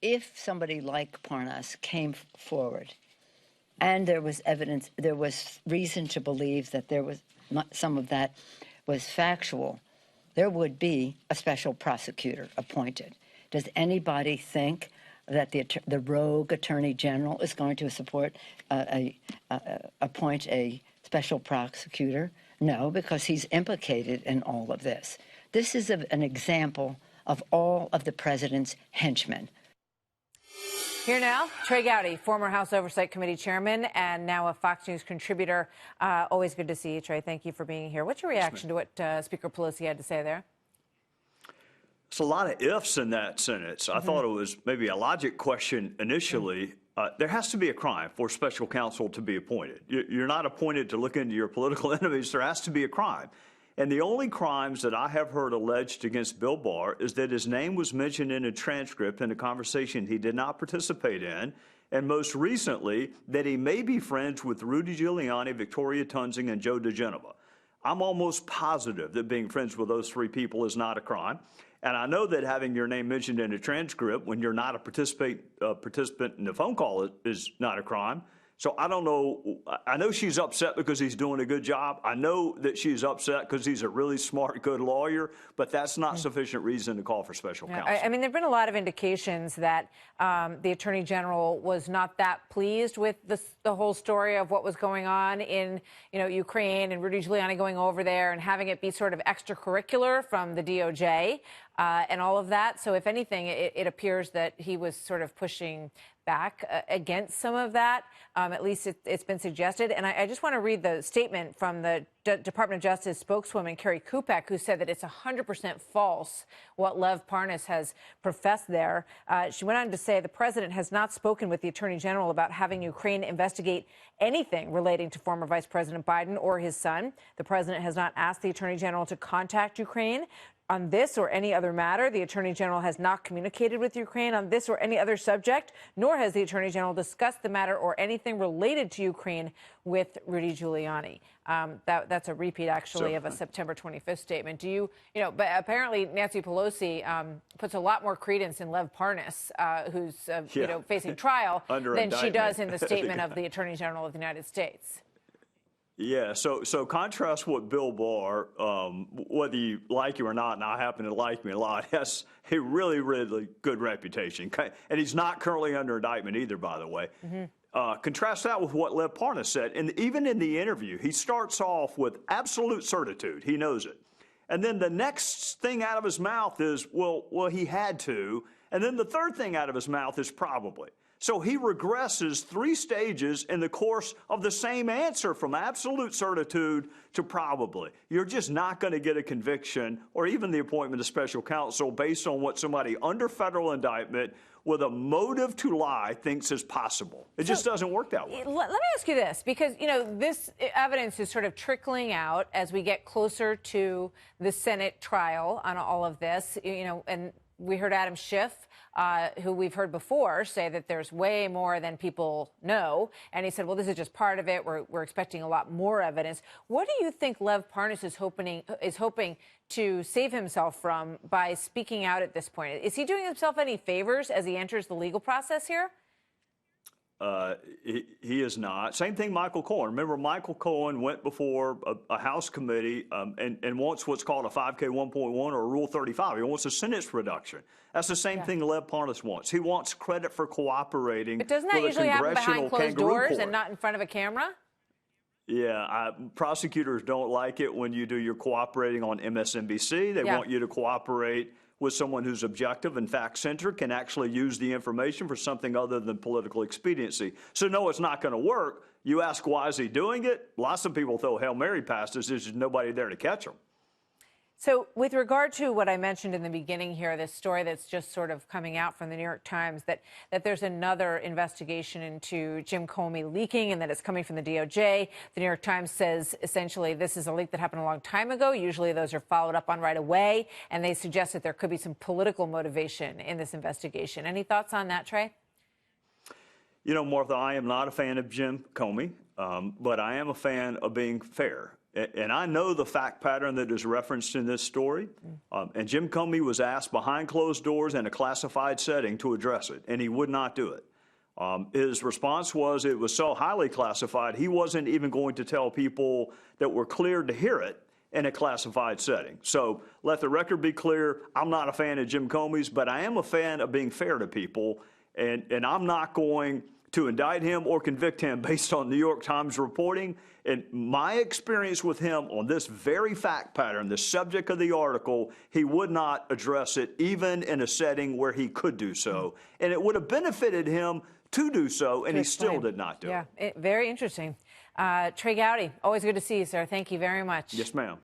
if somebody like Parnas came forward and there was evidence, there was reason to believe that there was some of that was factual, there would be a special prosecutor appointed. Does anybody think that the rogue attorney general is going to appoint a special prosecutor? No, because he's implicated in all of this. This is an example of all of the president's henchmen. Here now, Trey Gowdy, former House Oversight Committee chairman and now a Fox News contributor. Always good to see you, Trey. Thank you for being here. What's your reaction to what Speaker Pelosi had to say there? It's a lot of ifs in that sentence. I thought it was maybe a logic question initially. There has to be a crime for special counsel to be appointed. You're not appointed to look into your political enemies. There has to be a crime. And the only crimes that I have heard alleged against Bill Barr is that his name was mentioned in a transcript in a conversation he did not participate in, and most recently, that he may be friends with Rudy Giuliani, Victoria Toensing, and Joe DeGenova. I'm almost positive that being friends with those three people is not a crime. And I know that having your name mentioned in a transcript when you're not a participant in the phone call is not a crime. So I don't know. I know she's upset because he's doing a good job. I know that she's upset because he's a really smart, good lawyer, but that's not sufficient reason to call for special counsel. I mean, there have been a lot of indications that the Attorney General was not that pleased with the whole story of what was going on in, Ukraine and Rudy Giuliani going over there and having it be sort of extracurricular from the DOJ and all of that. So if anything, it appears that he was sort of pushing back against some of that. At least it's been suggested. And I just want to read the statement from the Department of Justice spokeswoman, Carrie Kupek, who said that it's 100% false what Lev Parnas has professed there. She went on to say the president has not spoken with the Attorney General about having Ukraine investigate anything relating to former Vice President Biden or his son. The president has not asked the Attorney General to contact Ukraine on this or any other matter. The Attorney General has not communicated with Ukraine on this or any other subject, nor has the Attorney General discussed the matter or anything related to Ukraine with Rudy Giuliani. That's a repeat, actually, of a September 25th statement. But apparently Nancy Pelosi puts a lot more credence in Lev Parnas, who's, facing trial than she does in the statement of the Attorney General of the United States. Yeah, so contrast what Bill Barr, whether you like him or not, and I happen to like him a lot, has a really, really good reputation. And he's not currently under indictment either, by the way. Contrast that with what Lev Parnas said. And even in the interview, he starts off with absolute certitude. He knows it. And then the next thing out of his mouth is, well, he had to. And then the third thing out of his mouth is probably. So he regresses 3 stages in the course of the same answer from absolute certitude to probably. You're just not going to get a conviction or even the appointment of special counsel based on what somebody under federal indictment with a motive to lie thinks is possible. It just doesn't work that way. Let me ask you this, because, this evidence is sort of trickling out as we get closer to the Senate trial on all of this, and we heard Adam Schiff, who we've heard before, say that there's way more than people know. And he said, well, this is just part of it. We're expecting a lot more evidence. What do you think Lev Parnas is hoping to save himself from by speaking out at this point? Is he doing himself any favors as he enters the legal process here? He is not. Same thing, Michael Cohen. Remember, Michael Cohen went before a House committee and wants what's called a 5K 1.1 or a Rule 35. He wants a sentence reduction. That's the same thing Lev Parnas wants. He wants credit for cooperating. But doesn't that usually happen behind closed doors and not in front of a camera? Yeah, prosecutors don't like it when you do your cooperating on MSNBC. They want you to cooperate with someone who's objective and fact-centered, can actually use the information for something other than political expediency. So, no, it's not going to work. You ask, why is he doing it? Lots of people throw Hail Mary past us. There's just nobody there to catch them. So with regard to what I mentioned in the beginning here, this story that's just sort of coming out from the New York Times, that there's another investigation into Jim Comey leaking and that it's coming from the DOJ. The New York Times says essentially this is a leak that happened a long time ago. Usually those are followed up on right away. And they suggest that there could be some political motivation in this investigation. Any thoughts on that, Trey? Martha, I am not a fan of Jim Comey, but I am a fan of being fair. And I know the fact pattern that is referenced in this story. And Jim Comey was asked behind closed doors in a classified setting to address it, and he would not do it. His response was it was so highly classified, he wasn't even going to tell people that were cleared to hear it in a classified setting. So let the record be clear, I'm not a fan of Jim Comey's, but I am a fan of being fair to people, and I'm not going to indict him or convict him based on New York Times reporting. And my experience with him on this very fact pattern, the subject of the article, he would not address it even in a setting where he could do so. And it would have benefited him to do so, and he still did not do it. Yeah, very interesting. Trey Gowdy, always good to see you, sir. Thank you very much. Yes, ma'am.